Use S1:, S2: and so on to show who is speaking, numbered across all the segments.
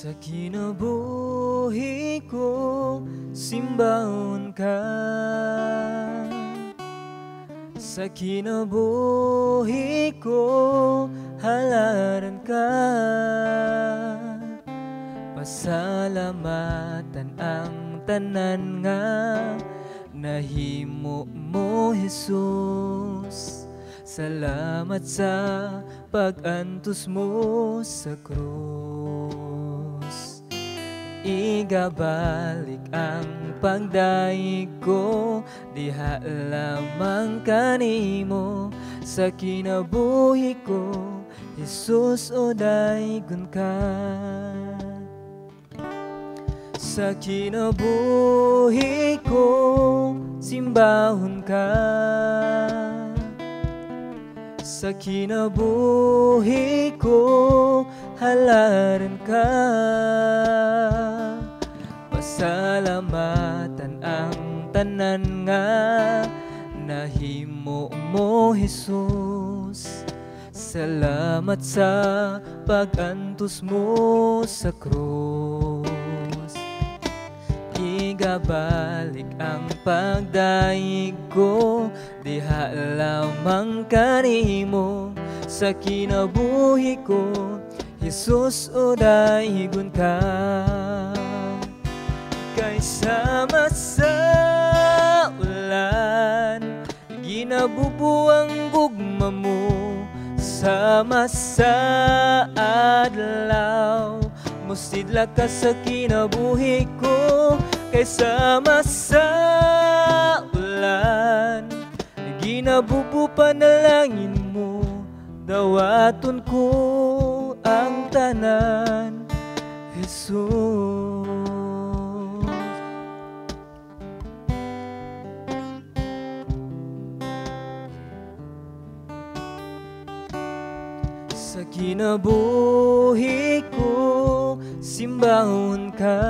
S1: Sa kinabuhi ko, simbahon ka. Sa kinabuhi ko, halaran ka. Pasalamatan ang tanan nga nahimo mo, Jesus. Salamat sa pag-antos mo sa krus. Igabalik ang pagdaig ko, diha lamang kanimo. Sa kinabuhi ko, Jesus, o daygon ka. Sa kinabuhi ko, simbahon ka. Sa kinabuhi ko, halaran ka. Pasalamatan ang tanan nga nahimo mo, Jesus. Salamat sa pag-antos mo sa krus. Igabalik ang pagdaig ko, diha lamang kanimo. Sa kinabuhi ko, Jesus, o daygon ka. Kaysama sa ulan, ginabubuang gugma mo. Sama sa adlaw, musidla ka sa kinabuhi ko. Kaysama sa ulan, ginabubu panalangin mo. Dawaton ko ang tanan, Jesus. Sa kinabuhi ko, simbahon ka.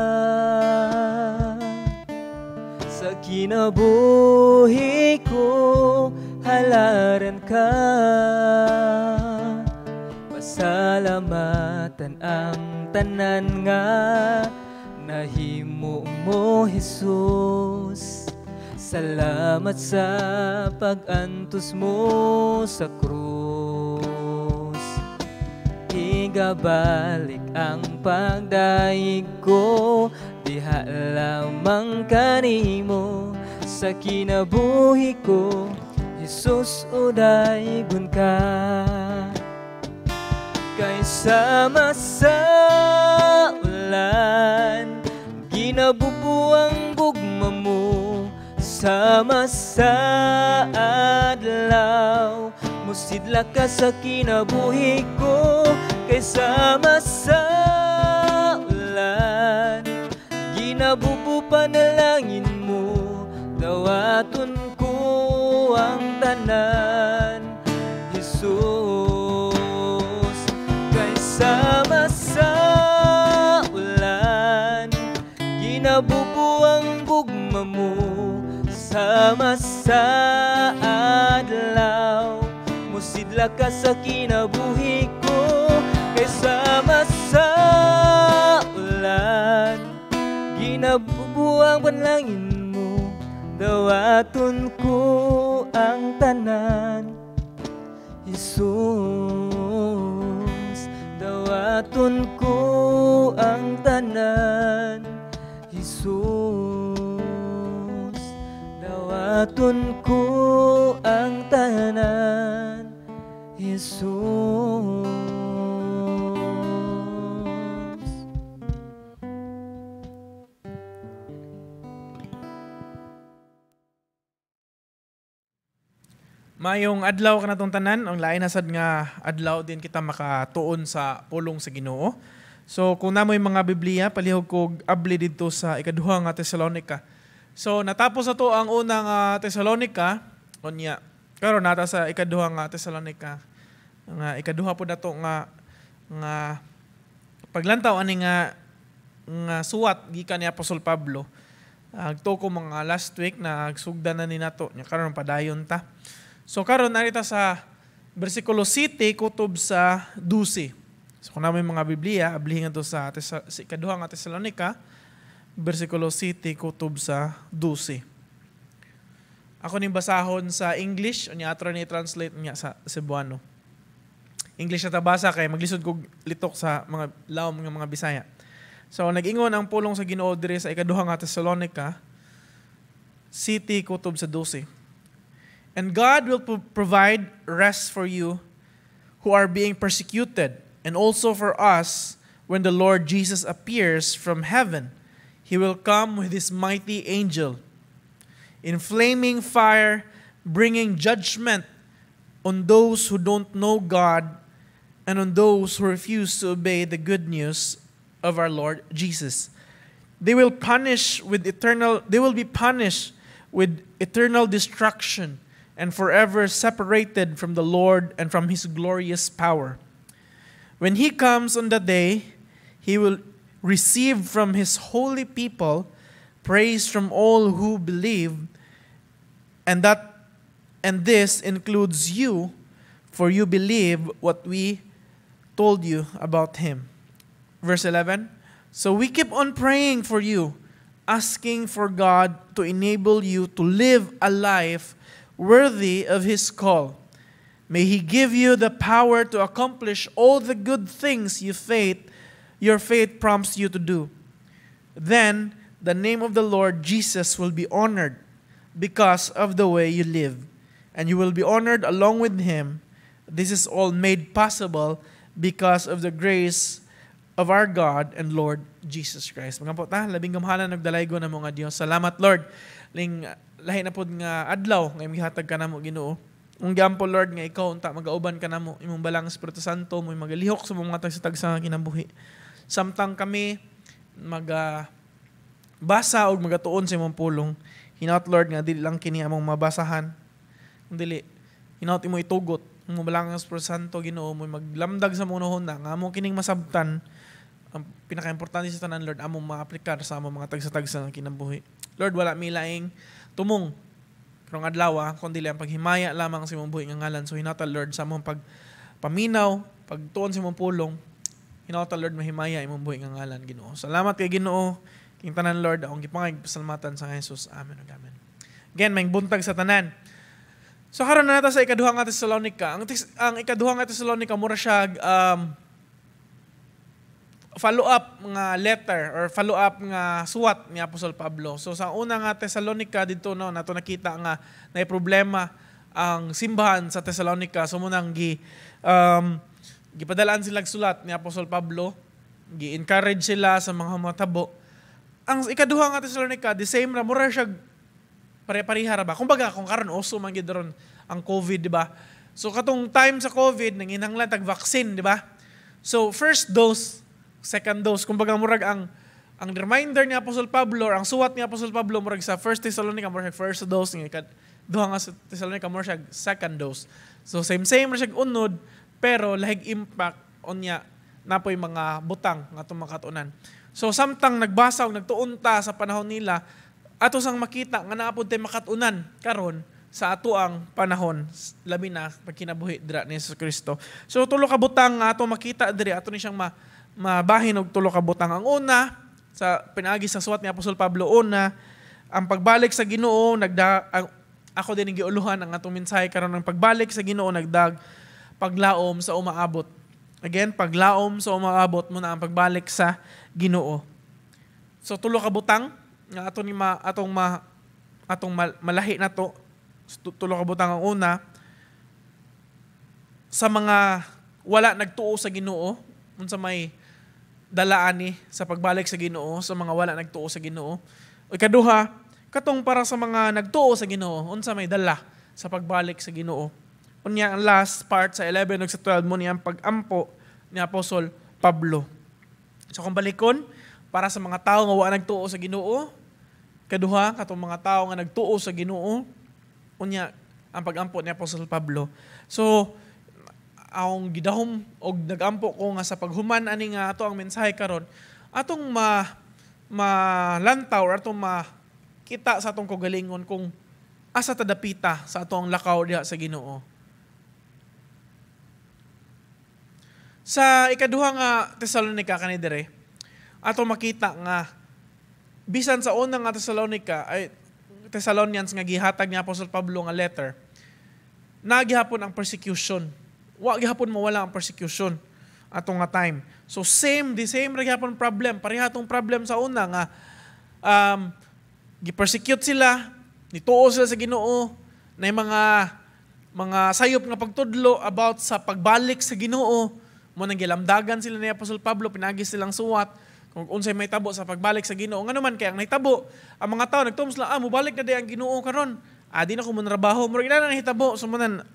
S1: Sa kinabuhi ko, halaran ka. Pasalamatan ang tanan nga nahimo mo, Jesus. Salamat sa pag-antos mo sa krus. Igabalik ang pagdaig ko, diha lamang kanimo. Sa kinabuhi ko, Jesus, o daygon ka. Kaysama sa ulan, ginabubuang gugma mo. Sama sa adlaw, musidla ka sa kinabuhi ko. Kaysama sa ulan, ginabubu panalangin mo. Dawaton ko ang tanan, Jesus. Kaysama sa ulan, ginabubuang gugma mo. Sama sa adlaw, musidla ka sa kinabuhi ko. Kaysama sa ulan, ginabubuang panalangin mo. Dawaton ko ang tanan, Jesus. Dawaton ko ang tanan, Jesus. Dawaton ko ang tanan, Jesus.
S2: Mayong adlaw ka natong tanan, ang lain nasad nga adlaw din kita makatuon sa pulong sa Ginoo. So kung namoy mga Biblia, palihog ko abli dito sa ikaduha nga Tesalonica. So natapos na to ang unang Tesalonica, unya. Karon nata sa ikaduha nga Tesalonica. Nga ikaduha po nato nga paglantaw ani nga suwat gikan ni Apostol Pablo. Agto ko mga last week na agsugdan na ni nato nya karon padayon ta. So karon narita sa bersikulo 7 kutob sa 12. So kung namin mga Biblia, ablihin nga to sa ikaduha nga Tesalonica, versikulo 7 kutob sa 12. Ako ning basahon sa English, unya atro ni translate niya sa Cebuano. English na tabasa kay maglisod kog litok sa mga lawom nga mga Bisaya. So nag-ingon ang pulong sa Ginoo dire sa ikaduha nga Tesalonica, City kutob sa 12. And God will provide rest for you who are being persecuted, and also for us when the Lord Jesus appears from heaven. He will come with his mighty angel in flaming fire, bringing judgment on those who don't know God and on those who refuse to obey the good news of our Lord Jesus. They will be punished with eternal destruction and forever separated from the Lord and from his glorious power. When he comes on the day, he will receive from his holy people praise from all who believe, and this includes you, for you believe what we told you about him. Verse 11, so we keep on praying for you, asking for God to enable you to live a life worthy of his call. May he give you the power to accomplish all the good things your faith prompts you to do. Then the name of the Lord Jesus will be honored because of the way you live, and you will be honored along with him. This is all made possible because of the grace of our God and Lord Jesus Christ. Mga po ta, labing gamahalan nagdalaygo na mga Dios. Salamat Lord. Ling lahi na pod nga adlaw nga gihatag ka namo Ginoo. Ang gampo Lord nga ikaw unta magauban ka namo imong balang Espiritu Santo mo magalihok sa mga tagsa-tagsa nga kinabuhi. Samtang kami basa og magatuon sa imong pulong. Hinaut Lord nga dili lang kini among mabasahan. Dili hinaut imo itugot. Mo balang ang Espiritu Santo Ginoo mo maglamdag sa munohon na nga amo kining masabtan. Ang pinaka-importante sa tanan Lord among maaplikar sa among mga tagsa-tagsa nga kinabuhi. Lord wala mi laing tumong karong adlaw kundi ang paghimaya lamang sa imong buhi nga ngalan. So hinaut Lord sa among pagpaminaw, pagtuon sa imong pulong. Hinaut Lord mahimaya imong buhi nga ngalan Ginoo. Salamat kay Ginoo. King tanan Lord akong gipangay pasalamatan sa Jesus. Amen ug amen. Again may buntag sa tanan. So karon na nata sa ikaduha nga Tesalonica. Ang ikaduha nga Tesalonica mura siya follow-up nga letter or follow-up nga suwat ni Apostol Pablo. So sa una nga Tesalonica dito no nato nakita nga nay problema ang simbahan sa Tesalonica. So munang gipadalaan sila sulat ni Apostol Pablo, gi-encourage sila sa mga matabo. Ang ikaduha nga Tesalonica, the same ra mura siya pare-pareha ra ba? Kumbaga kung karon uso man gid ron ang COVID, di ba? So katong time sa COVID nanginahanglan tag vaccine, di ba? So first dose, second dose, kumbaga murag ang reminder ni Apostol Pablo or ang suwat ni Apostol Pablo murag sa First Thessalonica murag first dose ni duha nga sa Thessalonica murag second dose. So same ra siya unod pero lahig impact onya napoy mga butang nga atong makatunan. So samtang nagbasa og nagtuunta sa panahon nila ato sang makita nga naapod tay makatunan karon sa ato ang panahon labi na pagkinabuhi dira ni Hesus Kristo. So tulo ka butang nga ato makita diri ato ni siyang mabahin og tulo ka butang. Ang una sa pinaagi sa suwat ni Apostol Pablo una ang pagbalik sa Ginoo ako din giuluhan ang atong mensahe karon ng pagbalik sa Ginoo nagdag paglaom sa umaabot. Again, paglaom sa umaabot mo na ang pagbalik sa Ginoo. So tulo ka butang nga atong malahi na to. Tulo ka butang ang una sa mga wala nagtuo sa Ginoo, unsa may dalaan ni sa pagbalik sa Ginoo sa mga wala nagtuo sa Ginoo. O ikaduha, katong para sa mga nagtuo sa Ginoo, unsa may dala sa pagbalik sa Ginoo. Unya ang last part sa 11 ug sa 12 mo niyang pag-ampo ni Apostol Pablo. So kung balikon, para sa mga tao nga wala nagtuo sa Ginoo, kaduha katong mga tao nga nagtuo sa Ginoo, unya ang pag-ampo ni Apostol Pablo. So akong gidahom og nagampo ko nga sa paghuman ani nga ato ang mensahe karon, atong malantaw or atong makita sa atong kagalingon kung asa ta dapita sa atong lakaw diha sa Ginoo. Sa ikaduha nga Tesalonica kanidere, ato makita nga bisan sa unang nga Thessalonians nga gihatag ni Apostol Pablo nga letter, nagihapon ang persecution. Wa gihapon mawala ang persecution atong nga time. So the same ra gihapon problem, parehatong problem sa una nga gi-persecute sila, nituo sila sa Ginoo, na mga sayop nga pagtudlo about sa pagbalik sa Ginoo. Mo nang gilamdagan sila ni Apostol Pablo, pinagi silang suwat kung unsay may tabo sa pagbalik sa Ginoo. Nga naman kay ang nahitabo, ang mga tao nagtuom sila, mubalik na di ang Ginoo karon. Di na ko mo narabaho, murag na nahitabo. So manan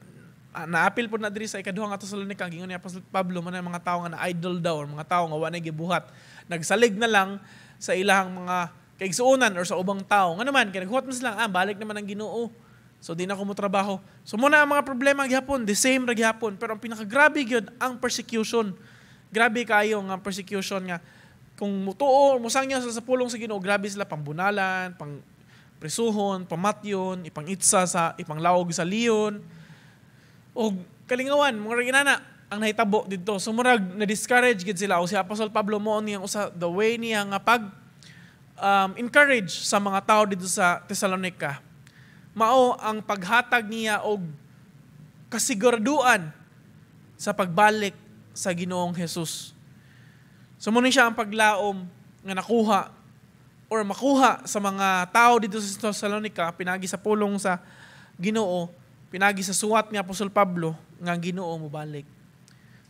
S2: naapil po na diri sa ikaduhang nga Tesalonica, gingon ni Apostol Pablo, man mga tao nga na idol daw, or mga tao nga wa na gibuhat, nagsalig na lang sa ilahang mga kaigsuonan or sa ubang tao. Nga naman kay naghuwat man sila, balik naman ang Ginoo. So di na ko mo trabaho. So muna ang mga problema gihapon, the same ra gihapon, pero ang pinakagrabe gyud ang persecution. Grabe kayo nga persecution nga kung mutuo, musangya sa pulong sa Ginoo, grabe sila pambunalan, pang prisuhon, pamatyon, ipangitsa sa ipanglawog sa liyon. O kalingawan, mga ginana, ang nahitabo dito. So murag na-discourage gid sila. O si Apostol Pablo mo niyang usa the way niya nga pag encourage sa mga tao dito sa Thessalonica. Mao ang paghatag niya og kasiguraduan sa pagbalik sa Ginoong Hesus. So muna siya ang paglaom nga nakuha or makuha sa mga tao dito sa Thessalonica, pinagi sa pulong sa Ginoo, pinagi sa suwat ni Apostol Pablo nga Ginoo mo balik.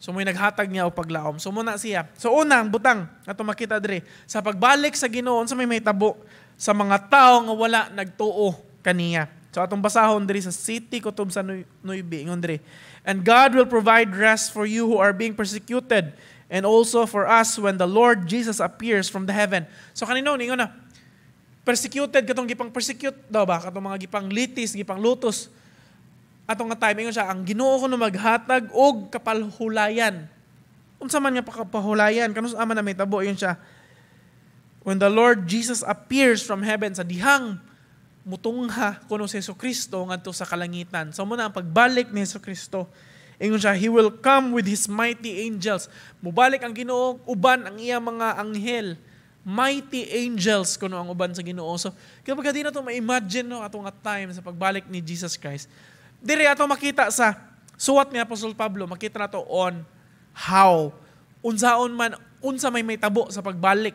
S2: So may naghatag niya o paglaom. So muna siya. So unang butang ato makita diri sa pagbalik sa Ginoo unsa may tabo sa mga tao nga wala nagtuo kaniya. So atong basahon diri sa City kutob sa 9 ingon diri. And God will provide rest for you who are being persecuted, and also for us when the Lord Jesus appears from the heaven. So kanino ningon na persecuted katong gipang persecute daw ba katong mga gipang litis, gipang lutos. Atong nga time ingon siya ang Ginoo ko no maghatag og kapalhulayan. Unsa man nga kapahulayan kanus ama na may tabo yun siya. When the Lord Jesus appears from heaven sa dihang mutungha kuno si Jesucristo ngadto sa kalangitan. So muna ang pagbalik ni Jesucristo. Ingon siya, He will come with His mighty angels. Mubalik ang Ginoo, uban ang iyang mga anghel. Mighty angels kuno ang uban sa Ginoo. So kapag di na ito ma-imagine no, atong time sa pagbalik ni Jesus Christ. Diri ato makita sa suwat ni Apostol Pablo, makita na to on how, unsaon man, unsa may tabo sa pagbalik.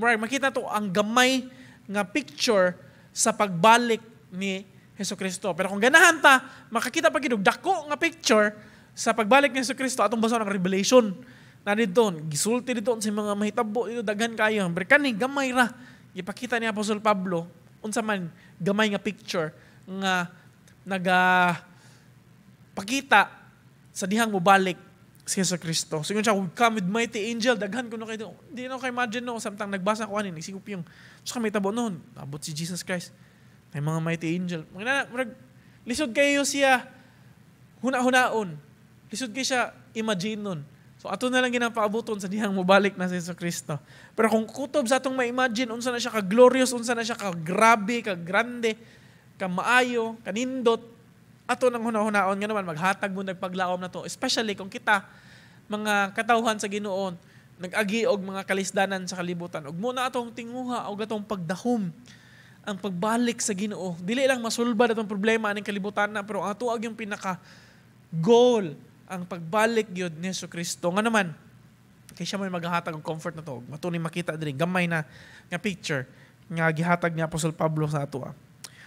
S2: Makita to ang gamay nga picture sa pagbalik ni Jesucristo. Pero kung ganahan ta, makakita pa gid dako nga picture sa pagbalik ni Jesucristo atong basa ng Revelation. Na dito, gisulti dito sa mga mahitabo dito daghan kayo. Pero kani gamay ra ipakita ni Apostol Pablo unsa man gamay nga picture nga pakita sa dihang mobalik si Jesucristo. So yun siya, come with mighty angel, daghan ko no kayo. Hindi na ko imagine no, samtang nagbasa ko anin, nagsigup yung, so may tabo noon, abot si Jesus Christ. May mga mighty angel. Lisod kayo siya, huna-hunaon. Lisod kayo siya, imagine nun. So ato na lang ginapaabuton sa dihang mobalik na si Jesucristo. Pero kung kutob sa atong ma-imagine, unsa na siya ka-glorious, unsa na siya ka-grabe, ka-grande, ka-maayo, kanindot, ato nang huna-hunaon nga naman, maghatag mo nagpaglaom na to. Especially kung kita, mga katawhan sa Ginoon, nag-agi og mga kalisdanan sa kalibutan. Og muna atong tinguha, og atong pagdahom, ang pagbalik sa Ginoo. Dili lang masulbad atong problema aning kalibutan na, pero ang atuag yung pinaka-goal, ang pagbalik yun ni Jesucristo. Nga naman, kaya siya may maghatag og comfort na to. Matunay makita din, gamay na nga picture, nga gihatag ni Apostol Pablo sa ato.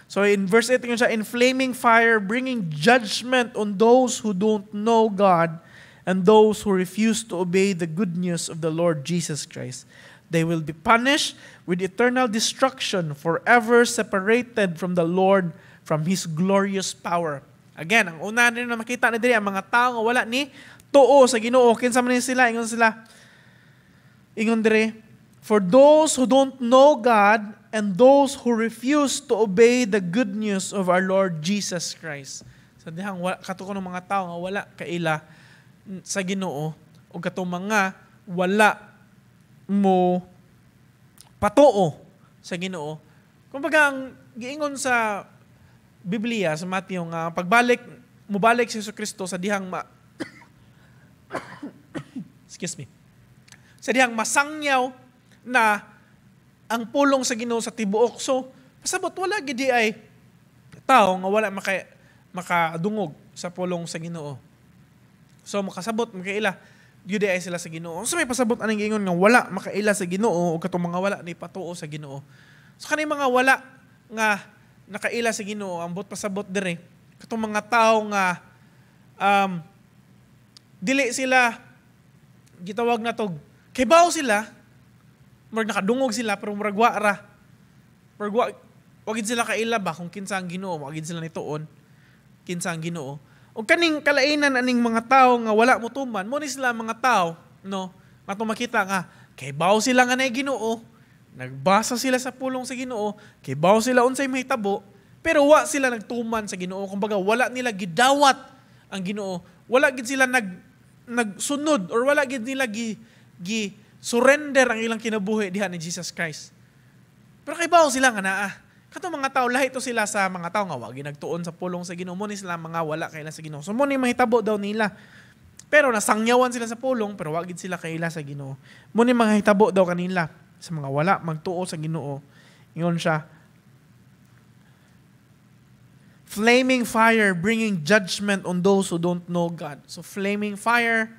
S2: So in verse 8, yun siya, in flaming fire, bringing judgment on those who don't know God and those who refuse to obey the good news of the Lord Jesus Christ. They will be punished with eternal destruction, forever separated from the Lord, from His glorious power. Again, ang una rin na makita na diri, ang mga tao nga wala ni tuo sa Ginoo. Kinsa man sila, ingon diri, for those who don't know God and those who refuse to obey the good news of our Lord Jesus Christ. So dihang katuko ng mga tao nga wala kaila sa Ginoo o katong mga wala mo patuo sa Ginoo. Kumbaga ang giingon sa Biblia sa Mateo nga mubalik si Jesucristo sa dihang Sa dihang masangyaw na ang pulong sa Ginoo sa tibuok. So, pasabot wala gidi ay tao nga wala makadungog sa pulong sa Ginoo. So, makasabot, makaila, yun ay sila sa Ginoo. So, may pasabot anong ingon nga wala makaila sa Ginoo o katong mga wala ni patuo sa Ginoo. So, kanay mga wala nga nakaila sa Ginoo, ambot pasabot dire. Katong mga tao nga dili sila gitawag na tog kaybaw sila, murag nakadungog sila, pero murag wara. Wagid sila kaila ba kung kinsa ang Ginoo, wagid sila nituon, kinsa ang Ginoo. O kaning kalainan aning mga tao nga wala mo tuman, mo ni sila mga tao, no, matong makita nga, kaybaw sila nga na Ginoo, nagbasa sila sa pulong sa Ginoo, kaybaw sila unsay mahitabo, pero wa sila nagtuman sa Ginoo. Kumbaga, wala nila gidawat ang Ginoo. Wala gid sila nagsunod or wala gid nila surrender ang ilang kinabuhi diha ni Jesus Christ. Pero kaybaw sila nga naa. Katong mga tao lahi to sila sa mga tao nga wa ginagtuon sa pulong sa Ginoo, mo ni sila mga wala kaila sa Ginoo. So mo ni mahitabo daw nila. Pero nasangyawan sila sa pulong pero wa gid sila kaila sa Ginoo. Mo ni mga hitabo daw kanila sa mga wala magtuo sa Ginoo. Ingon siya, flaming fire bringing judgment on those who don't know God. So flaming fire,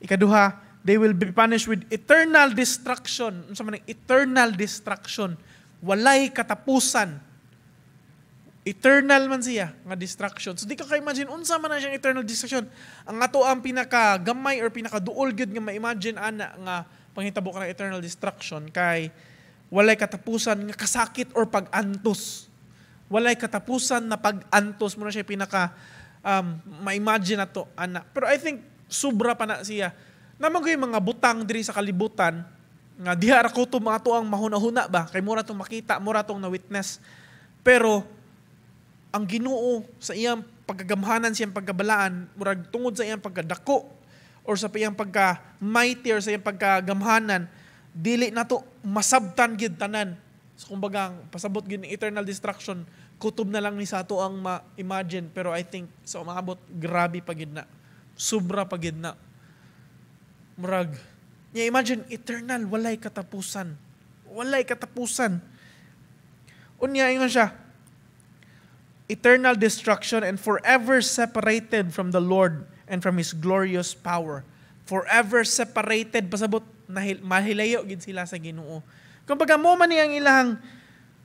S2: ikaduha, they will be punished with eternal destruction. Ano sa manang eternal destruction? Walay katapusan. Eternal man siya nga destruction. So di ka ka-imagine unsa man na siyang eternal destruction. Ang ato ang pinaka-gamay or pinaka-duol gyud nga ma-imagine ana nga panghitabo ka ng eternal destruction kay walay katapusan nga kasakit or pag-antos. Walay katapusan na pag-antos mo na siya pinaka ma-imagine na to, ana. Pero I think sobra pa na siya. Naman ko yung mga butang diri sa kalibutan nga diha ra ko to mga to ang mahuna-huna ba kay mura tong makita, mura tong na-witness. Pero ang Ginoo sa iyang pagkagamhanan, siyang pagkabalaan, murag tungod sa iyang pagkadako or sa iyang pagka-mighty or sa iyang pagkagamhanan, dili na to masabtan gid tanan. So kumbaga, pasabot gid ng eternal destruction, kutob na lang ni sa ato ang ma-imagine. Pero I think sa umabot, grabe pa gid na. Sobra pa gid na. Murag, imagine, eternal, walay katapusan. Walay katapusan. Unya, ingon siya, eternal destruction and forever separated from the Lord and from His glorious power. Forever separated, pasabot, mahilayo gid sila sa Ginoo. Kumbaga mo man niyang ilang,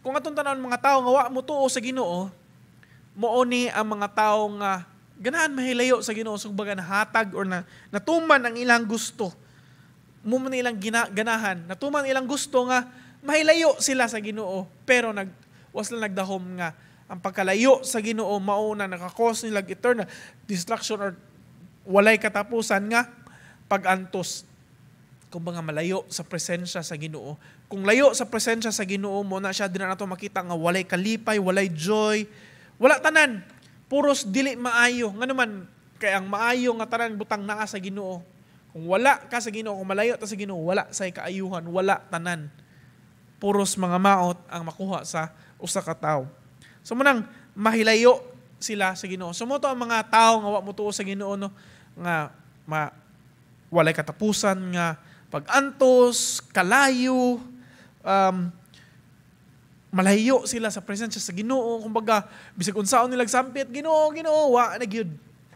S2: kung atong tanawon mga tao nga wa mo tuo sa Ginoo, mo ni ang mga tao nga ganahan mahilayo sa Ginoo, so kumbaga nahatag or natuman ang ilang gusto. Mo man ilang ganahan, natuman ilang gusto nga mahilayo sila sa Ginoo, pero was lang nagdahom nga ang pagkalayo sa Ginoo mao na nakakos nila eternal destruction or walay katapusan nga pag-antos. Kumbaga malayo sa presensya sa Ginoo. Kung layo sa presensya sa Ginoo mo na siya din na nato makita nga walay kalipay, walay joy, wala tanan, puros dili maayo. Nga naman kay ang maayo nga tanan butang naa sa Ginoo. Kung wala ka sa Ginoo, kung malayo ta sa Ginoo, wala say kaayuhan, wala tanan. Puros mga maot ang makuha sa usa ka tawo. So munang mahilayo sila sa Ginoo. So mo to ang mga tawo nga wa mo tuo sa Ginoo no nga walay katapusan nga pag-antos, kalayo, malayo sila sa presensya sa Ginoo. Kumbaga, bisag unsaon nilang sampit, Ginoo, wa na gyud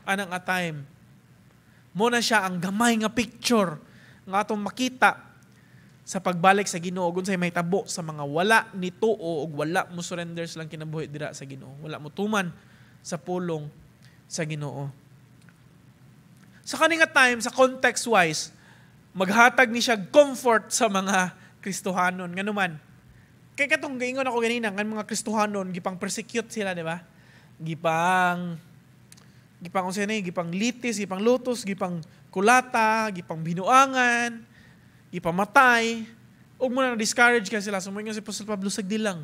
S2: anang a time. Mo na siya ang gamay nga picture nga atong makita sa pagbalik sa Ginoo kung say mahitabo sa mga wala ni tuo o wala mo surrender silang kinabuhi dira sa Ginoo. Wala mo tuman sa pulong sa Ginoo. Sa kaninga time, sa context-wise, maghatag ni siya comfort sa mga Kristohanon. Nga naman, kaya katong gaingon ako ganina, nga mga Kristohanon, gipang persecute sila, di ba? Gipang litis, gipang lutos, gipang kulata, gipang binuangan, gipamatay, ug mo na discourage ka sila. Sumuingon si Apostol Pablo, sagdi lang.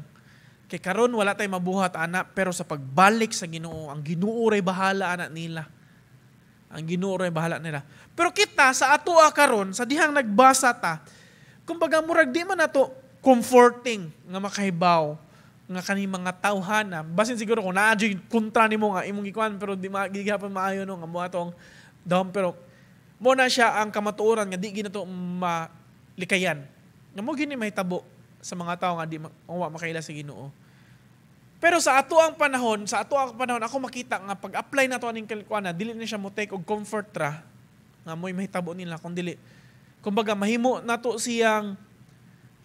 S2: Kay karon wala tay mabuhat, anak, pero sa pagbalik sa Ginoo, ang Ginoo ray bahala, anak nila. Ang Ginoo ray bahala nila. Pero kita sa atoa karon sa dihang nagbasa ta, kumbaga murag di man nato comforting nga makahibaw nga kani mga tawhana. Basin siguro kung naadyo kontra nimo nga imong ikuan pero di magigapon maayo no nga mo atong down, pero Mo na siya ang kamatuoran nga di ginato malikayan. Nga mo gini mahitabo sa mga tao nga di makaila sa Ginoo. Pero sa ato ang panahon, ako makita nga pag-apply na to aning kalikuana, dili na siya mo take og comfort ra nga mo'y mahitabo nila kung dili. Kumbaga mahimo nato siyang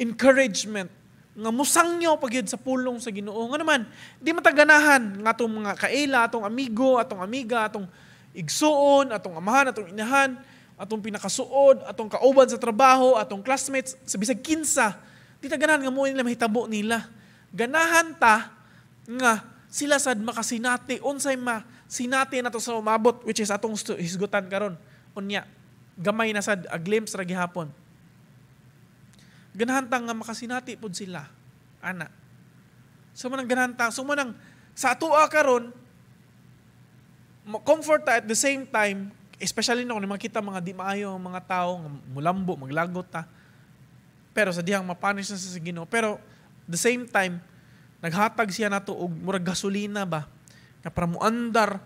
S2: encouragement nga musangyo pagyud sa pulong sa Ginoo. Nga naman, di mataganahan nga atong mga kaila, atong amigo, atong amiga, atong igsuon, atong amahan, atong inahan, atong pinakasuod, atong kauban sa trabaho, atong classmates, sa bisag kinsa. Di ta ganahan nga mo nila mahitabo nila. Ganahan ta nga sila sad makasinati, unsay sinati nato sa umabot, which is atong hisgutan karon. Unya, gamay na sad, a glimpse ra gihapon. Ganahan ta nga makasinati pod sila. Ana. So manang ganahan ta, so manang sa atoa karon comfort ta at the same time, especially na kung makita mga di maayo mga tao, mulambo, maglagot ta. Pero sa dihang mapunish na sa Ginoo. Pero the same time, naghatag siya nato og murag gasolina ba nga para muandar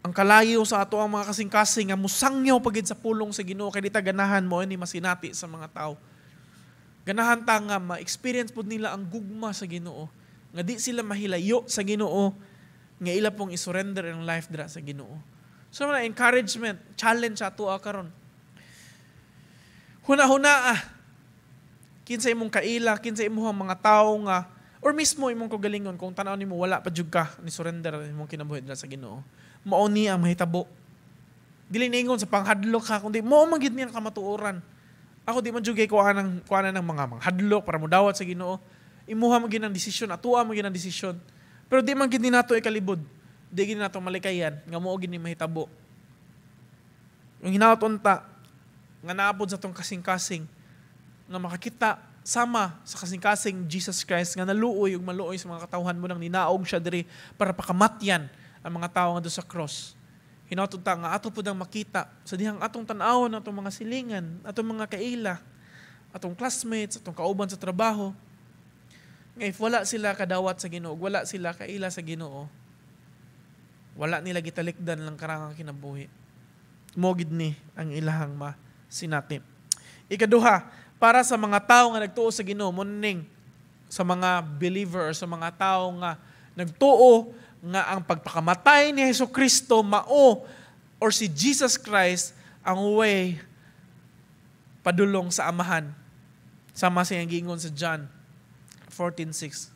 S2: ang kalayo sa ato ang mga kasing-kasing nga musangyaw pagid sa pulong sa Ginoo kay di ta ganahan mo ini masinati sa mga tao. Ganahan ta nga ma-experience pud nila ang gugma sa Ginoo, nga di sila mahilayo sa Ginoo, nga ila pong isurrender ang life dira sa Ginoo. So na encouragement, challenge sa ato karon. Huna-huna kinsa imong kaila, kinsa imong mga tao nga or mismo imong kagalingon kung tan-aw nimo wala pa jud ka ni surrender imong kinabuhi dira sa Ginoo. Mao ni ang mahitabo. Dili ningon sa panghadlok ha, kundi mao man gid niya kamatuoran. Ako di man jugay kuha ng mga hadlok para mo dawat sa Ginoo. Imuha man gid ang desisyon, atuwa man gid ang desisyon. Pero di man gid ni nato ikalibod. Di gid nato malikayan nga mao gid ni mahitabo. Yung hinaot unta nga naapod sa tong kasing-kasing nga makakita sama sa kasing-kasing Jesus Christ nga naluoy ug maluoy sa mga katawhan mo nang ninaog siya diri para pakamatyan ang mga tao nga do sa cross. Hinaot unta nga ato pud ang makita sa dihang atong tan-awon atong mga silingan, atong mga kaila, atong classmates, atong kauban sa trabaho. Nga if wala sila kadawat sa Ginoo, wala sila kaila sa Ginoo, wala nila gitalikdan lang karangang kinabuhi. Mogid ni ang ilahang masinati. Ikaduha, para sa mga tao nga nagtuo sa Ginoo, muning sa mga believer or sa mga tao nga nagtuo nga ang pagpakamatay ni Hesukristo mao or si Jesus Christ ang way padulong sa amahan. Sama siyang gingon sa John 14:6.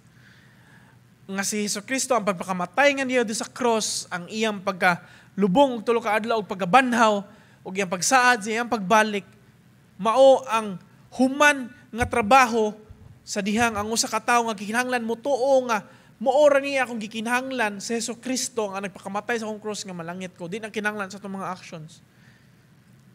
S2: Nga si Hesukristo ang pagpakamatay nga niya sa cross, ang iyang pagkalubong tulo ka adlaw og pagkabanhaw ug iyang pagsaad sa iyang pagbalik mao ang human nga trabaho sa dihang ang usa ka tawo nga gikinahanglan mo tuo nga moora niya akong gikinahanglan sa Hesukristo nga nagpakamatay sa akong cross nga malangit ko. Di na kinahanglan sa itong mga actions.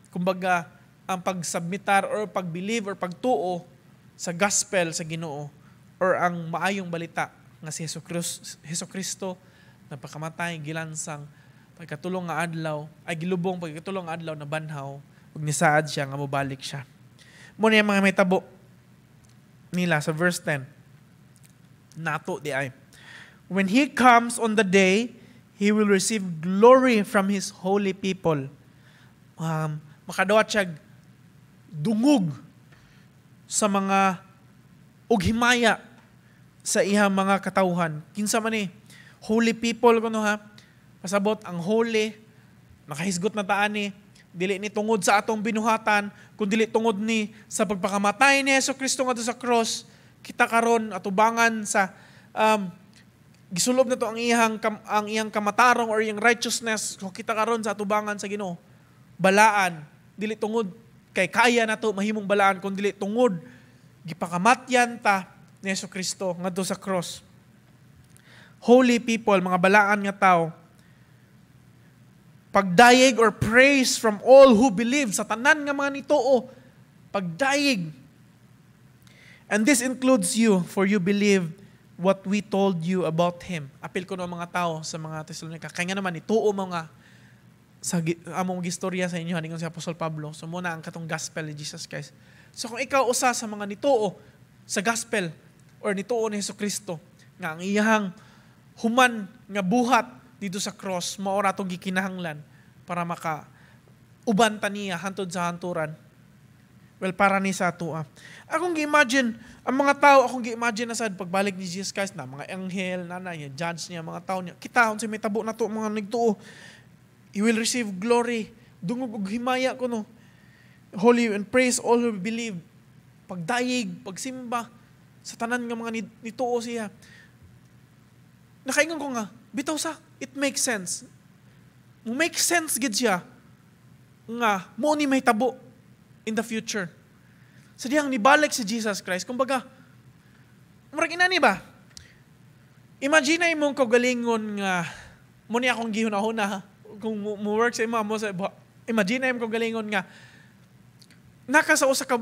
S2: Kumbaga, ang pagsubmitar or pagbelieve or pagtuo sa gospel sa Ginoo or ang maayong balita nga si Hesukristo nagpakamatay, gilansang, pagkatulong nga adlaw, ay gilubong pagkatulong nga adlaw na banhaw, ug nisaad siya nga mobalik siya. Muna yung mga may tabo nila sa verse 10. Nato di ay. When He comes on the day, He will receive glory from His holy people. Makadawat siya dungog sa mga ughimaya sa ihang mga katawhan. Kinsa man ni holy people kuno ha. Pasabot ang holy, nakahisgot na taan ni, dili ni tungod sa atong binuhatan, kundi tungod ni sa pagpakamatay ni Hesukristo nga sa cross, kita karon atubangan sa gisulob na to ang iyang kamatarong or iyang righteousness, so kita karon sa atubangan sa Ginoo. Balaan, dili tungod kay kaya na to mahimong balaan, kundi dili tungod gipakamatyan ta ni Hesukristo ngadto sa cross. Holy people, mga balaan nga tao, pagdayeg or praise from all who believe, sa tanan nga mga nituo, pagdayeg. And this includes you, for you believe what we told you about Him. Apil ko ng mga tao sa mga Tesalonica. Kaya nga naman, ituo mga sa among gistorya sa inyo, haningon si Apostol Pablo. So muna ang katong gospel ni Jesus Christ. So kung ikaw usa sa mga nituo sa gospel or nituo ni Hesukristo, nga ang iyang human nga buhat dito sa cross, maora itong gikinahanglan para uban ta niya hantod sa hanturan. Well, para ni sa ato. Akong gi-imagine, ang mga tao, akong gi-imagine na sad pagbalik ni Jesus Christ na mga anghel, nanay, judge niya, mga tao niya. Kita, kung may tabo na to, mga nagtuo, he will receive glory. Dungog og himaya ko no. Holy and praise all who believe. Pagdayig, pagsimba, sa tanan nga mga nituo siya. Nakaingon ko nga, bitaw sa, it makes sense. Make sense gid siya nga mo ni may tabo in the future. Sa diyang nibalik si Jesus Christ, kumbaga, murag inani ba? Imagine mong kagalingon nga mo ni akong gihuna-huna kung mo work sa mo sa imagine mo kagalingon nga naka sa usa ka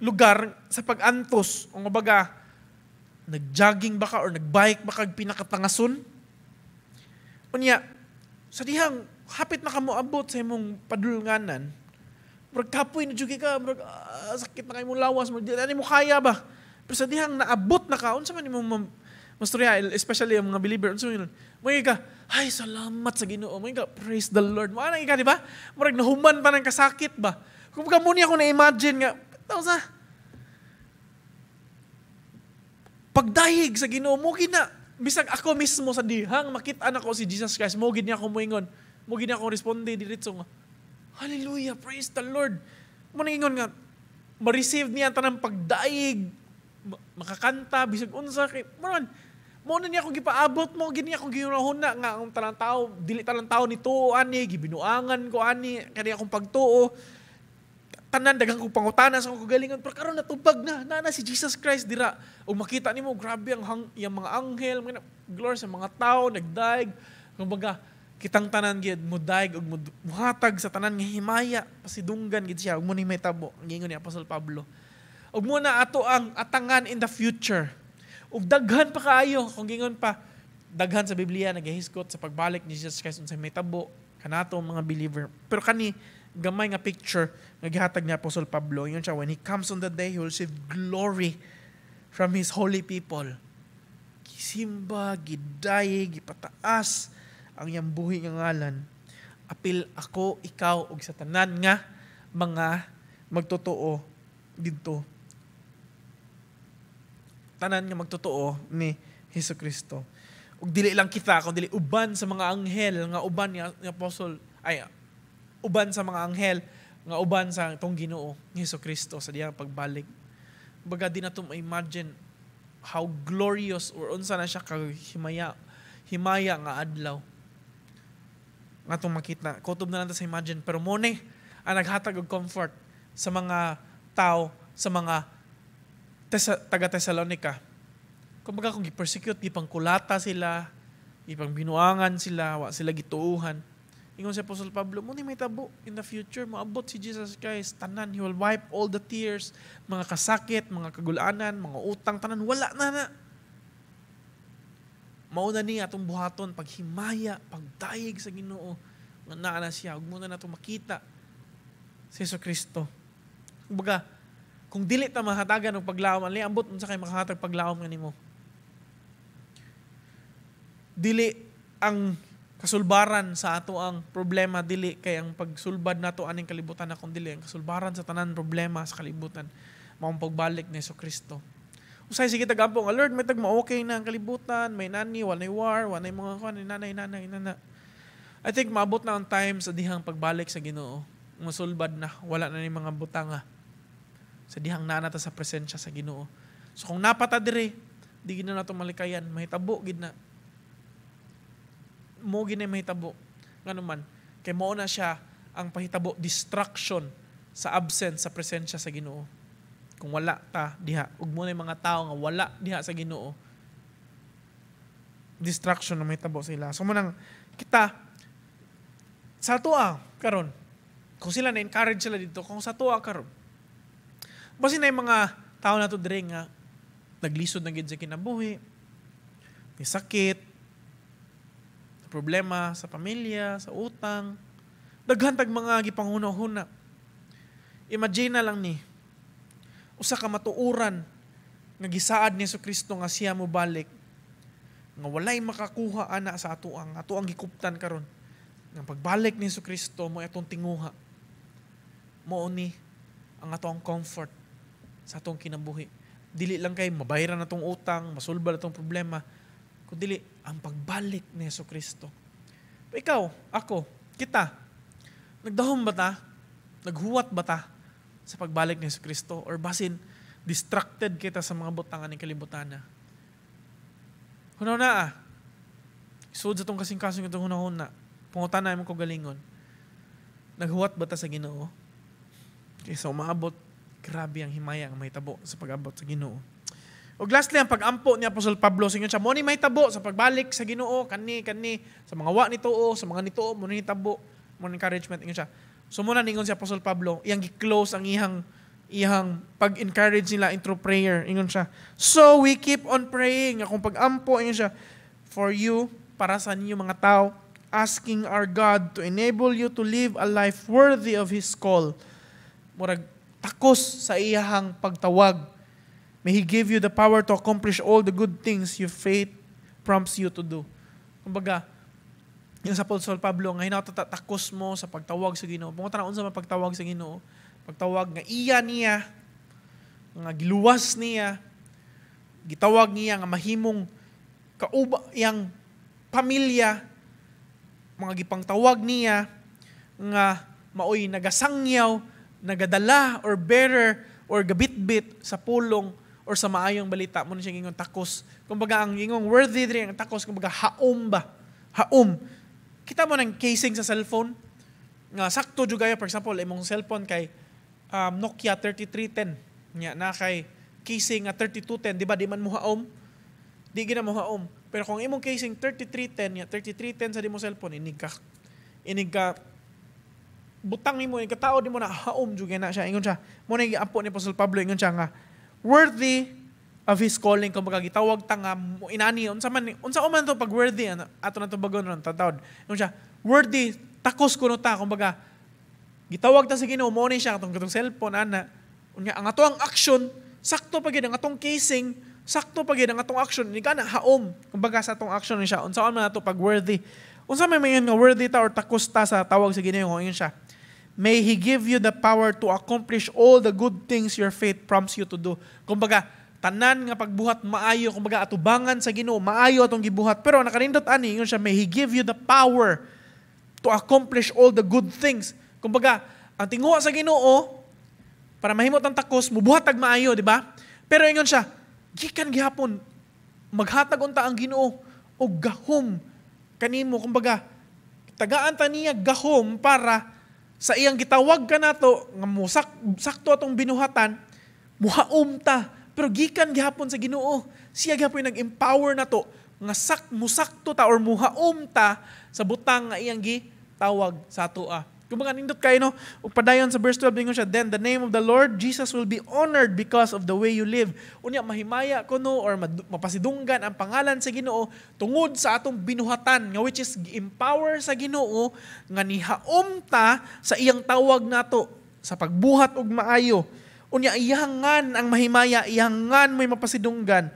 S2: lugar sa pag-antos, o kumbaga, nag-jogging baka or nag-bike baka pinakatangason. Unya, sa dihang, hapit na ka mo abot sa imong padulnganan, murag kapoy na jugi ka, murag sakit na kayo mong lawas, murag di mo kaya ba? Pero sa dihang naabot na ka, unsa man imong mastorya, especially ang mga believer, unsa man yun, mga ka, ay salamat sa Ginoo, mga ka, praise the Lord. Mga ka, di ba? Murag nahuman pa ng kasakit ba? Kung ka muna ako na-imagine nga, sa pagdahig sa Ginoo mo gina bisag ako mismo sa dihang makita na ko si Jesus Christ mo gid niya ako moingon mo gid niya ako responde diretso nga hallelujah, praise the Lord mo ningon nga ma-receive niya tanang pagdaig makakanta bisag unsa kay mo na niya ako gipaabot mo gid niya ako ginahuna nga ang tanang tao dili tanang tao ni tuo ani gibinuangan ko ani kani akong pagtuo tanan daghang kong pangutana sa akong kagalingon pero karon natubag na si Jesus Christ dira ug makita nimo grabe ang yang mga anghel mga glory sa mga tao nagdaig kumbaga kitang tanan gid mudaig ug muhatag sa tanan nga himaya pasidunggan gid siya ug mo ni may tabo ang ingon ni Apostol Pablo ug mo na ato ang atangan in the future ug daghan pa kaayo kung gingon pa daghan sa Biblia nagahiskot sa pagbalik ni Jesus Christ unsay may tabo kanato mga believer pero kani gamay nga picture nga gihatag ni Apostol Pablo. Yun siya, when he comes on the day, he will receive glory from his holy people. Gisimba, gidaye, gipataas ang iyang buhi nga ngalan. Apil ako, ikaw, ug sa tanan nga mga magtotoo dito. Tanan nga magtotoo ni Hesukristo. Ug dili lang kita, kundi dili uban sa mga anghel nga uban ni Apostol uban sa mga anghel nga uban sa itong Ginoo ni Hesukristo sa diyang pagbalik. Baga di na ito ma-imagine how glorious or unsa na siya himaya nga adlaw. Nga itong makita. Kutob na lang sa imagine. Pero muna ang naghatag og comfort sa mga tao, sa mga taga-Thessalonica. Kumbaga kung gipersecute, gipangkulata sila, gipangbinuangan sila, wa sila gituuhan. Ingon si Apostol Pablo, muna may tabo in the future, maabot si Jesus Christ, tanan, He will wipe all the tears, mga kasakit, mga kagulanan, mga utang, tanan, wala na. Mauna niya itong buhaton, paghimaya, pagdayig sa Ginoo, nga naa na siya, huwag muna na itong makita si Jesus Kristo. Kumbaga, kung dili ta mahatagan ng paglawom, ali ambot unsa kay makahatag paglawom nga nimo. Dili ang kasulbaran sa ato ang problema, dili kay ang pagsulbad nato aning kalibutan na kundi ang kasulbaran sa tanan problema sa kalibutan maong pagbalik ni Jesucristo. Usay sige tagampo nga Lord, may tag ma-okay na ang kalibutan, may nani, walay war, walay mga kuan, nanay. I think maabot na ang time sa dihang pagbalik sa Ginoo. Masulbad na, wala na ni mga butanga. Sa dihang nanata sa presensya sa Ginoo. So kung napata dire, di gid na nato malikayan, mahitabo gid na. Mo gid na mahitabo. Ngano man, kay mao na siya ang pahitabo distraction sa absence sa presensya sa Ginoo. Kung wala ta diha, ug mo na mga tao nga wala diha sa Ginoo, distraction na mahitabo sila. So mo nang kita sa tuwa karon, kung sila na-encourage sila dito, kung sa tuwa karon, basi na yung mga tao na to dire nga naglisod na gid sa kinabuhi, may sakit, problema sa pamilya, sa utang, daghan tag mga gipanghuna-huna. Imagine na lang ni, usa ka matuuran nga gisaad ni Jesucristo nga siya mo balik, nga walay makakuha ana sa atuang gikuptan karon. Nga pagbalik ni Jesucristo mo atong tinguha. mao ni ang atong comfort sa atong kinabuhi. Dili lang kay mabayaran natong utang, masulba natong problema, kundi ang pagbalik ni Jesucristo. Ikaw, ako, kita, nagdahom ba ta? Naghuwat ba ta sa pagbalik ni Jesucristo? Or basin, distracted kita sa mga butangan ng kalibutan na? Hunaw na Isud sa itong kasing-kasing itong hunahon na. Pungutan na mo ko galingon. Naghuwat ba ta sa Ginoo? Kaysa umaabot, grabe ang himaya ang may tabo sa pag-abot sa Ginoo. O lastly, ang pag-ampo ni Apostol Pablo sa ingon siya, mo ni may tabo sa pagbalik sa Ginoo, kani, sa mga wa nitoo, sa mga nitoo, mo ni tabo, mo ni encouragement, ingon siya. So muna ningon si Apostol Pablo, iyang gi-close ang iyang pag-encourage nila into prayer. Ingon siya, so we keep on praying. Akong pag-ampo, ingon siya, for you, para sa ninyo mga tao, asking our God to enable you to live a life worthy of His call. Murag takos sa iyahang pagtawag. May He give you the power to accomplish all the good things your faith prompts you to do. Kumbaga, yung sa Apostol Pablo, nga hinatatakos mo sa pagtawag sa Ginoo. Pungutan na unsa man pagtawag sa Ginoo. Pagtawag nga iya niya, nga giluwas niya, gitawag niya nga mahimong kauba yang pamilya, mga gipangtawag niya nga maoy nagasangyaw, nagadala or bearer or gabitbit sa pulong or sa maayong balita mo na siya gingon takos. Kumbaga ang gingon worthy diri ang takos, kumbaga haom ba? Haom. Kita mo ng casing sa cellphone nga sakto jud gaya, for example imong cellphone kay Nokia 3310 nya na kay casing nga 3210, di ba di man mo haom? Di gina mo haom. Pero kung imong casing 3310 nya 3310 sa di mo cellphone, inig ka butang nimo, inig ka tao di mo na haom jud na siya. Ingon siya, mo na giampo ni Apostol Pablo, ingon siya nga worthy of his calling. Kumbaga gitawag ta nga inani unsa man to pag worthy ato na to bagon ron tatawd. Ingon siya, worthy takos kuno ta, kumbaga gitawag ta sa Ginoo, mo ni siya katong cellphone ana. Unya ang ato ang action sakto pa gid ang atong casing, sakto pa gid ang atong action ni kana haom. Kumbaga sa atong action ni siya unsa man nato pag worthy. Unsa may mayon nga worthy ta or takos ta sa tawag sa Ginoo, ingon siya, may He give you the power to accomplish all the good things your faith prompts you to do. Kumbaga, tanan nga pagbuhat maayo, kumbaga atubangan sa Ginoo, maayo atong gibuhat. Pero nakarindot ani, ingon siya, may He give you the power to accomplish all the good things. Kumbaga, ang tinguha sa Ginoo, para mahimot ang takos, mubuhat tag maayo, di ba? Pero ingon siya, gikan gihapon, maghatag unta ang Ginoo o gahom kanimo. Kumbaga, tagaan ta niya gahom para sa iyang gitawag ka nato nga sakto atong binuhatan, muhaom ta. Pero gikan gihapon sa Ginoo, siya gihapon nag-empower nato nga musakto ta or muhaom ta sa butang nga iyang gitawag sa atoa. Kumbaga nindot kayo no, ug padayon sa verse 12 ingon siya, then the name of the Lord Jesus will be honored because of the way you live. Unya mahimaya kuno or mapasidunggan ang pangalan sa Ginoo tungod sa atong binuhatan nga which is empower sa Ginoo nga nihaom ta sa iyang tawag nato sa pagbuhat og maayo. Unya iyangan ang mahimaya, iyangan mo'y mapasidunggan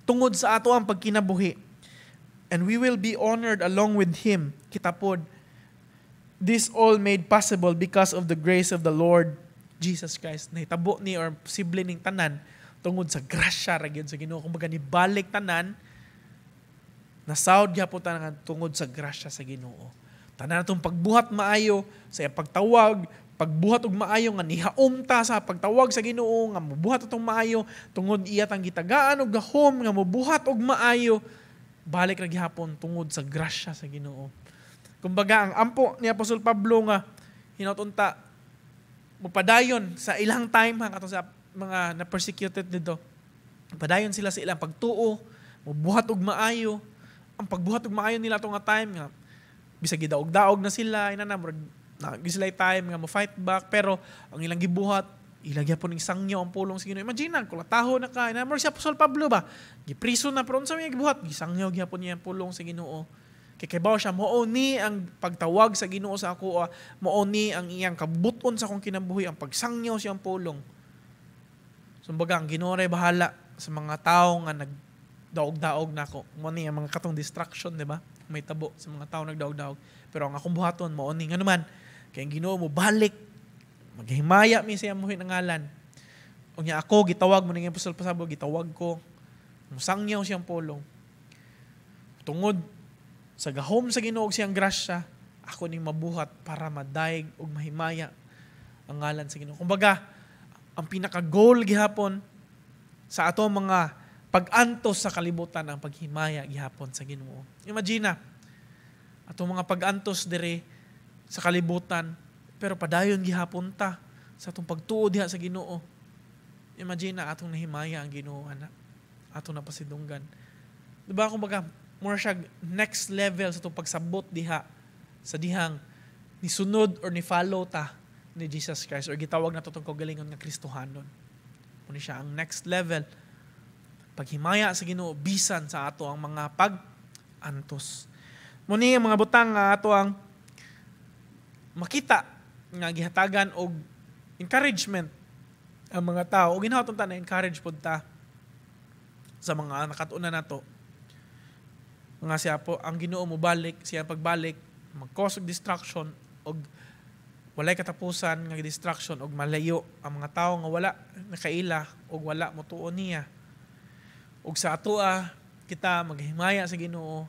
S2: tungod sa ato ang pagkinabuhi. And we will be honored along with Him. Kita pod, this all made possible because of the grace of the Lord Jesus Christ. Nahitabo ni or posible ning tanan tungod sa grasya ra gyud sa Ginoo. Kumbaga ni balik tanan nasawd gyapon tanan tungod sa grasya sa Ginoo. Tanan natong pagbuhat maayo sa pagtawag, pagbuhat og maayo nga nihaom ta sa pagtawag sa Ginoo nga mobuhat atong maayo tungod iya tang gitagaan og gahom nga mobuhat og maayo, balik ra gihapon tungod sa grasya sa Ginoo. Kumbaga, ang ampo ni Apostol Pablo nga hinatunta, mupadayon sa ilang time, kato sa mga na-persecuted dito, padayon sila sa ilang pagtuo, mubuhat og maayo. Ang pagbuhat og maayo nila itong time, nga, bisag gidaog-daog na sila, gisilay time, nga mo-fight back, pero ang ilang gibuhat, ilang gyapon ning sangyo ang pulong sa Ginoo. Imagine, kulataho na ka, si Apostol Pablo ba? Gipriso na, pero unsa may gibuhat? Gisangyo gyapon niya ang pulong sa Ginoo. Kaybaw siya, mao ni ang pagtawag sa Ginoo sa ako, mao ni ang iyang kabuton sa akong kinabuhi, ang pagsangyaw siyang pulong. Sumbaga, ang Ginoo ray bahala sa mga tao nga nagdaog-daog na ako. Mao ni ang mga katong distraction, di ba? May tabo sa mga tao nagdaog-daog. Pero ang akong buhaton, mao ni nga naman, kay ang Ginoo mo balik Maghimaya mi siya muhi ng ngalan. Unya ako, gitawag mo ng apostol pasabot, gitawag ko. Musangyaw siyang pulong. Tungod sa gahom sa Ginoo siyang grasya, ako ning mabuhat para madaig og mahimaya ang ngalan sa Ginoo. Kumbaga, ang pinaka-goal gihapon sa ato mga pag-antos sa kalibutan ang paghimaya gihapon sa Ginoo. Imagine ato mga pag-antos dire sa kalibutan, pero padayon gihapon ta sa atong pagtuo diha sa Ginoo. Imagine atong nahimaya ang Ginoo ana. Atong napasidunggan. Diba kumbaga, more siya next level sa itong pagsabot diha sa dihang ni sunod or ni follow ta ni Jesus Christ or gitawag na itong kaugalingon nga Kristohanon. Muna siya ang next level. Paghimaya sa Ginoo bisan sa ato ang mga pag-antos. Muni ang mga butang nga ato ang makita nga gihatagan og encouragement ang mga tao. O ginhaton ta na encourage pod ta sa mga nakatuna nato. Nga siya po, ang Ginoo mo balik, siya pagbalik, mag-cause og distraction og walay katapusan nga distraction og malayo ang mga tao nga wala nakaila og wala motuon niya. Og sa atoa kita maghimaya sa Ginoo.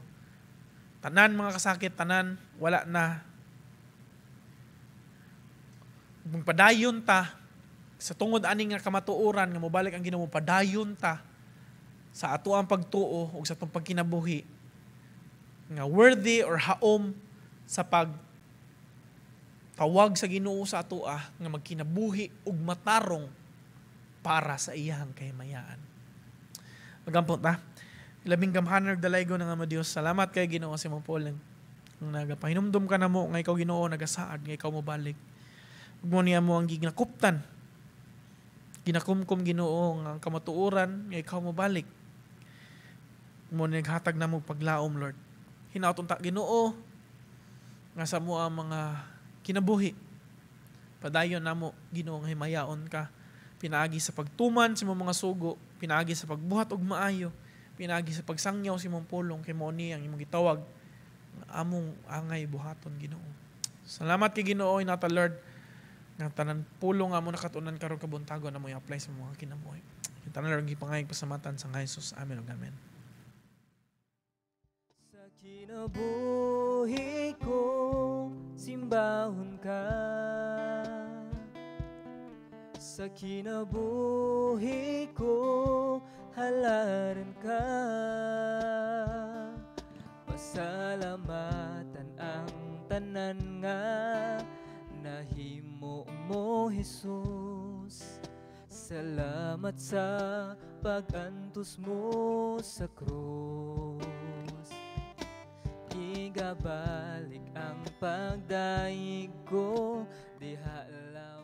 S2: Tanan mga kasakit, tanan wala na. Kung padayon ta sa tungod ani nga kamatuoran nga mobalik ang Ginoo, padayon ta sa ato ang pagtuo ug sa atong pagkinabuhi nga worthy or haom sa pag tawag sa Ginoo sa atoa nga magkinabuhi ug matarong para sa iyang kahimayaan. Magampot ta. Labing gamhanan ug dalaygo nga mga Dios. Salamat kay Ginoo sa imong pulong. Ang nagapahinumdum ka namo nga ikaw Ginoo nagasaad nga ikaw mobalik. Ug mo niya mo ang gignakuptan. Ginakumkum Ginoo nga kamatuoran nga ikaw mobalik. Mo naghatag na mo paglaom Lord. Hinaut unta Ginoo nga sa mo ang mga kinabuhi. Padayon namo Ginoo nga himayaon ka. Pinaagi sa pagtuman sa imong mga sugo, pinaagi sa pagbuhat og maayo, pinaagi sa pagsangyaw sa imong pulong kay mao ni ang imong gitawag nga among angay buhaton Ginoo. Salamat kay Ginoo inata Lord nga tanan pulong nga mo nakatunan karon kabuntagon na mo i-apply sa mga kinabuhi. Kita na lang gipangayag pasamatan sa Jesus. Amen ug amen.
S1: Kinabuhi ko, simbahon ka. Sa kinabuhi ko, halaran ka. Pasalamatan ang tanan nga nahimo mo Jesus. Salamat sa pag-antos mo sa krus. Igabalik ang pagdaig ko, diha lang